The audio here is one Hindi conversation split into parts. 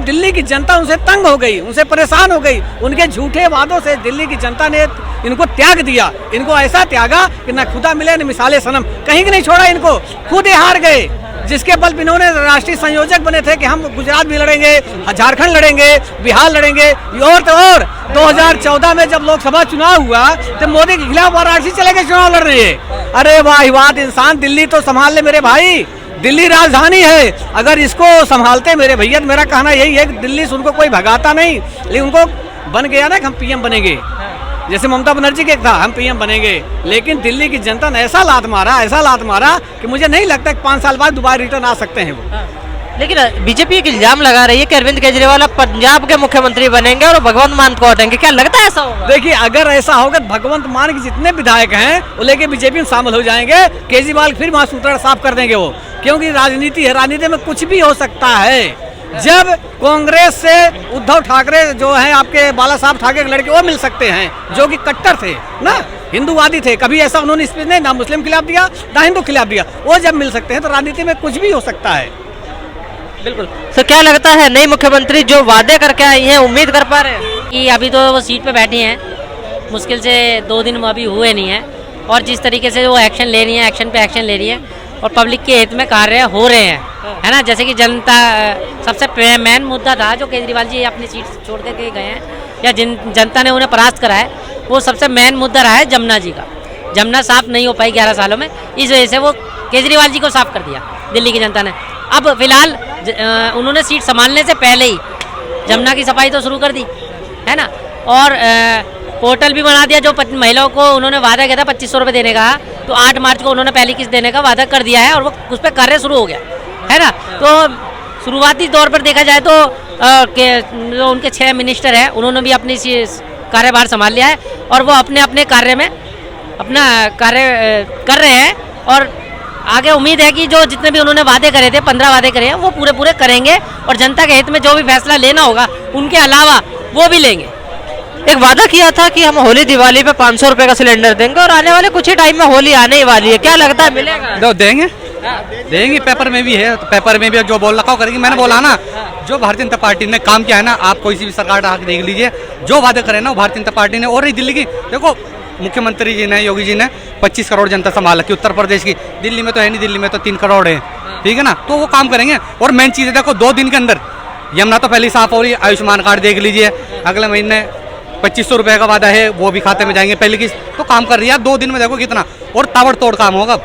लेकिन दिल्ली की जनता उनसे तंग हो गई, उनसे परेशान हो गई। उनके झूठे वादों से दिल्ली की जनता ने इनको त्याग दिया। इनको ऐसा त्यागा कि न खुदा मिले न मिसाले सनम, कहीं नहीं छोड़ा इनको, खुद ही हार गए। जिसके बल इन्होंने राष्ट्रीय संयोजक बने थे कि हम गुजरात भी लड़ेंगे, झारखंड लड़ेंगे, बिहार लड़ेंगे। और तो और 2014 में जब लोकसभा चुनाव हुआ तो मोदी के खिलाफ वाराणसी चले गए चुनाव लड़ रहे हैं। अरे वाह वाह इंसान, दिल्ली तो संभाल ले मेरे भाई, दिल्ली राजधानी है। अगर इसको संभालते मेरे भैया, मेरा कहना यही है कि दिल्ली से उनको कोई भगाता नहीं, लेकिन उनको बन गया ना कि हम पीएम बनेंगे, जैसे ममता बनर्जी के था हम पीएम बनेंगे। लेकिन दिल्ली की जनता ने ऐसा लात मारा कि मुझे नहीं लगता कि 5 साल बाद दोबारा रिटर्न आ सकते हैं वो। लेकिन बीजेपी एक इल्जाम लगा रही है कि अरविंद केजरीवाल अब पंजाब के मुख्यमंत्री बनेंगे और भगवंत मान को हटाएंगे, क्या लगता है ऐसा होगा? देखिए, अगर ऐसा होगा तो भगवंत मान के जितने विधायक हैं वो लेके बीजेपी में शामिल हो जाएंगे। केजरीवाल फिर वहां सूत्र साफ कर देंगे वो, क्योंकि राजनीति है, राजनीति में कुछ भी हो सकता है। जब कांग्रेस से उद्धव ठाकरे जो हैं आपके बाला साहब ठाकरे के लड़के, वो मिल सकते हैं जो कि कट्टर थे ना, हिंदूवादी थे, कभी ऐसा उन्होंने स्पीच नहीं ना मुस्लिम खिलाफ दिया ना हिंदू खिलाफ दिया। वो जब मिल सकते हैं तो राजनीति में कुछ भी हो सकता है। बिल्कुल। तो क्या लगता है नई मुख्यमंत्री जो वादे करके आई हैं, उम्मीद कर पा रहे हैं? कि अभी तो वो सीट पे बैठी हैं, मुश्किल से 2 दिन अभी हुए नहीं हैं, और जिस तरीके से वो एक्शन ले रही हैं, एक्शन पे एक्शन ले रही है और पब्लिक के हित में कार्य हो रहे हैं, है ना। जैसे कि जनता सबसे मेन मुद्दा था जो केजरीवाल जी अपनी सीट छोड़ के गए हैं या जिन जनता ने उन्हें परास्त करा है, वो सबसे मेन मुद्दा रहा है जमुना जी का। जमुना साफ नहीं हो पाई 11 सालों में, इस वजह से वो केजरीवाल जी को साफ कर दिया दिल्ली की जनता ने। अब फिलहाल उन्होंने सीट संभालने से पहले ही जमुना की सफाई तो शुरू कर दी, है ना, और पोर्टल भी बना दिया। जो महिलाओं को उन्होंने वादा किया था 2500 रुपये देने का, तो 8 मार्च को उन्होंने पहली किस्त देने का वादा कर दिया है और वो उस पर कार्य शुरू हो गया, है ना। तो शुरुआती तौर पर देखा जाए तो जो उनके 6 मिनिस्टर हैं उन्होंने भी अपनी कार्यभार संभाल लिया है और वो अपने अपने कार्य में अपना कार्य कर रहे हैं। और आगे उम्मीद है कि जो जितने भी उन्होंने वादे करे थे, 15 वादे करे हैं, वो पूरे करेंगे और जनता के हित में जो भी फैसला लेना होगा उनके अलावा वो भी लेंगे। एक वादा किया था कि हम होली दिवाली पे 500 रुपए का सिलेंडर देंगे और आने वाले कुछ ही टाइम में होली आने ही वाली है, क्या लगता है मिलेगा? तो देंगे, पेपर में भी है, तो पेपर में भी जो बोल रखा करेंगे। मैंने बोला ना, जो भारतीय जनता पार्टी ने काम किया है ना, आप कोई सी भी सरकार आके देख लीजिए, जो वादे करे ना वो भारतीय जनता पार्टी ने। और दिल्ली की देखो, मुख्यमंत्री जी ने, योगी जी ने 25 करोड़ जनता संभाल रखी उत्तर प्रदेश की, दिल्ली में तो है नहीं, दिल्ली में तो 3 करोड़ है, ठीक है ना। तो वो काम करेंगे। और मेन चीज़ है, देखो 2 दिन के अंदर यमुना तो पहले साफ हो रही है, आयुष्मान कार्ड देख लीजिए, अगले महीने 2500 रुपये का वादा है, वो भी खाते में जाएंगे पहले की, तो काम कर रही है। 2 दिन में देखो कितना और ताबड़तोड़ काम होगा।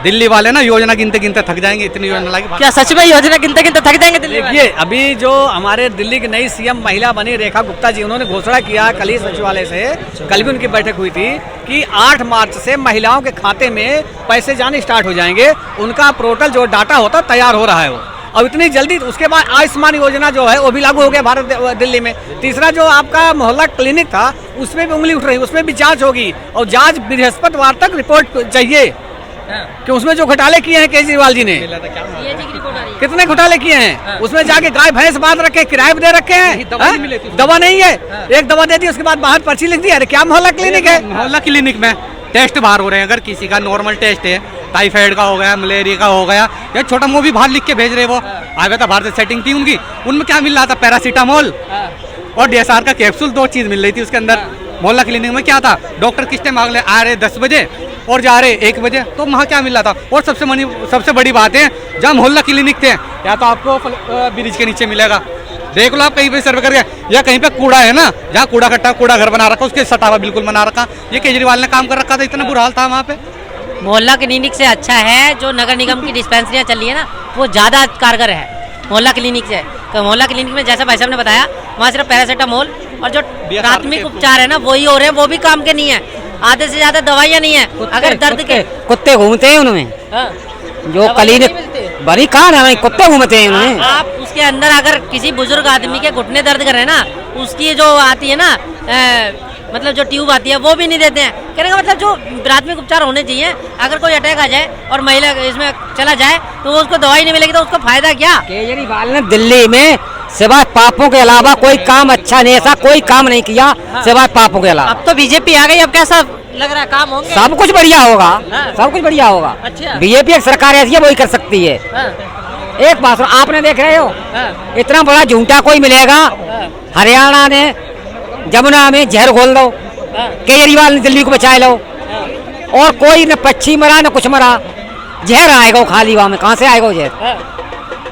दिल्ली वाले ना योजना गिनते गिनते थक जाएंगे, इतनी योजना लगी। क्या सच में योजना गिनते गिनते थक जाएंगे दिल्ली वाले? देखिए, अभी जो हमारे दिल्ली की नई सीएम महिला बनी रेखा गुप्ता जी, उन्होंने घोषणा किया कल ही सचिवालय से, कल भी उनकी बैठक हुई थी कि 8 मार्च से महिलाओं के खाते में पैसे जाने स्टार्ट हो जाएंगे। उनका पोर्टल जो डाटा होता तैयार हो रहा है वो, और इतनी जल्दी। उसके बाद आयुष्मान योजना जो है वो भी लागू हो गया भारत दिल्ली में। तीसरा जो आपका मोहल्ला क्लिनिक था उसमें भी उंगली उठ रही है, उसमें भी जांच होगी और जांच बृहस्पतिवार तक रिपोर्ट चाहिए कि उसमें जो घोटाले किए हैं केजरीवाल जी ने, कितने घोटाले किए हैं, उसमें जाके गाय भैंस बांध रखे, किराए दे रखे हैं, दवा नहीं है, एक दवा दे दी उसके बाद बाहर पर्ची लिख दी। अरे क्या मोहल्ला क्लिनिक है? मोहल्ला क्लिनिक में टेस्ट बाहर हो रहे हैं। अगर किसी का नॉर्मल टेस्ट है, टाइफाइड का हो गया, मलेरिया का हो गया, या छोटा मोह भी बाहर लिख के भेज रहे, वो आया था बाहर से सेटिंग थी उनकी, उनमें क्या मिल रहा था? पैरासीटामोल और DSR का कैप्सूल, 2 चीज मिल रही थी उसके अंदर। मोहल्ला क्लिनिक में क्या था? डॉक्टर किस टाइम आ रहे 10 बजे और जा रहे 1 बजे, तो वहाँ क्या मिल रहा था? और सबसे बड़ी बात है, जहाँ मोहल्ला क्लिनिक थे या तो आपको ब्रिज के नीचे मिलेगा, देख लो आप कहीं पे सर्वे करके, या कहीं पे कूड़ा है ना, जहाँ कूड़ा कट्टा कूड़ा घर बना रखा, उसके सटावा बिल्कुल बना रखा। ये केजरीवाल ने काम कर रखा था, इतना बुरा हाल था वहाँ पे। मोहल्ला क्लिनिक से अच्छा है जो नगर निगम की डिस्पेंसरियाँ चल रही है ना, वो ज़्यादा कारगर है मोहल्ला क्लिनिक से। तो मोहल्ला क्लिनिक में जैसा भाई साहब ने बताया, वहाँ सिर्फ पैरासीटामोल और जो प्राथमिक उपचार है ना वही हो रहे हैं, वो भी काम के नहीं है। आधे से ज्यादा दवाइयाँ नहीं है। अगर दर्द के कुत्ते घूमते हैं उनमें, जो क्लिनिक बड़ी कहाँ है, कुत्ते घूमते हैं उनमें। आप उसके अंदर अगर किसी बुजुर्ग आदमी के घुटने दर्द कर रहे हैं ना, उसकी जो आती है ना मतलब जो ट्यूब आती है वो भी नहीं देते हैं। कहने का मतलब जो प्राथमिक उपचार होने चाहिए, अगर कोई अटैक आ जाए और महिला इसमें चला जाए तो उसको दवाई नहीं मिलेगी, तो उसको फायदा क्या? केजरीवाल ने दिल्ली में सिवाय पापों के अलावा कोई काम अच्छा नहीं, ऐसा कोई काम नहीं किया सिवाय पापों के अलावा। अब तो बीजेपी आ गई, अब कैसा लग रहा है, काम होंगे? सब कुछ बढ़िया होगा, सब कुछ बढ़िया होगा। अच्छा, बीजेपी एक सरकार ऐसी है वही कर सकती है। एक बात सुनो, आपने देख रहे हो हाँ, इतना बड़ा झूठा कोई मिलेगा। हाँ, हरियाणा ने जमुना में जहर घोल दो, हाँ, केजरीवाल ने दिल्ली को बचा लो, हाँ, और कोई न पक्षी मरा न कुछ मरा, जहर आएगा वो खाली वहां में, कहाँ से आएगा वो जहर? हाँ।